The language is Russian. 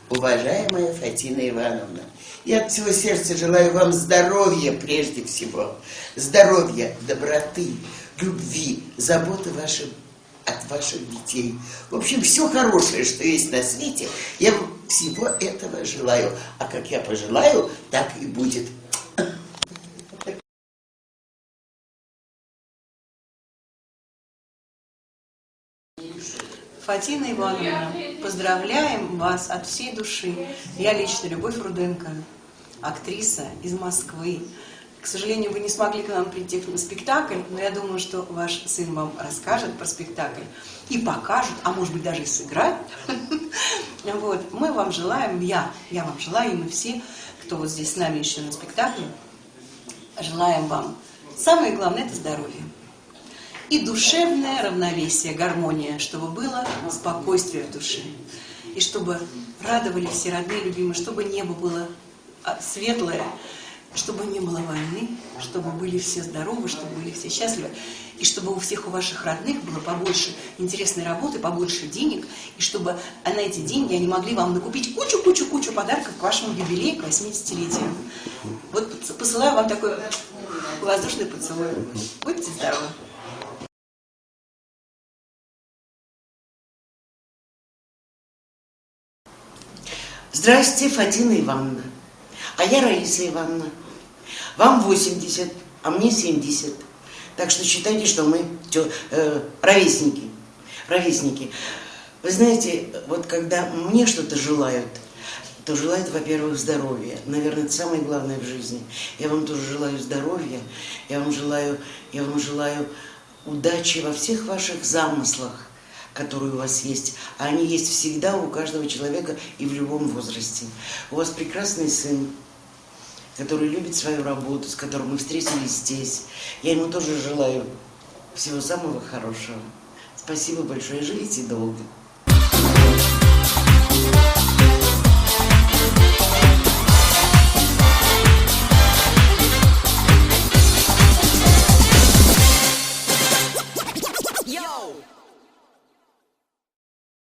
Уважаемая Фатина Ивановна, я от всего сердца желаю вам здоровья прежде всего. Здоровья, доброты, любви, заботы от ваших детей. В общем, все хорошее, что есть на свете, я вам всего этого желаю. А как я пожелаю, так и будет. Фатина Ивановна, поздравляем вас от всей души. Я лично Любовь Руденко, актриса из Москвы. К сожалению, вы не смогли к нам прийти на спектакль, но я думаю, что ваш сын вам расскажет про спектакль и покажет, а может быть даже и сыграет. Вот. Мы вам желаем, я вам желаю, и мы все, кто вот здесь с нами еще на спектакле, желаем вам. Самое главное – это здоровье. И душевное равновесие, гармония, чтобы было спокойствие в душе. И чтобы радовали все родные, любимые, чтобы небо было светлое, чтобы не было войны, чтобы были все здоровы, чтобы были все счастливы. И чтобы у всех у ваших родных было побольше интересной работы, побольше денег. И чтобы на эти деньги они могли вам накупить кучу подарков к вашему юбилею, к 80-летию. Вот посылаю вам такой воздушный поцелуй. Будьте здоровы! Здрасте, Фатина Ивановна. А я Раиса Ивановна. Вам 80, а мне 70. Так что считайте, что мы ровесники. Вы знаете, вот когда мне что-то желают, то желают, во-первых, здоровья. Наверное, это самое главное в жизни. Я вам тоже желаю здоровья. Я вам желаю удачи во всех ваших замыслах, которые у вас есть. А они есть всегда у каждого человека и в любом возрасте. У вас прекрасный сын, который любит свою работу, с которым мы встретились здесь. Я ему тоже желаю всего самого хорошего. Спасибо большое. Живите долго.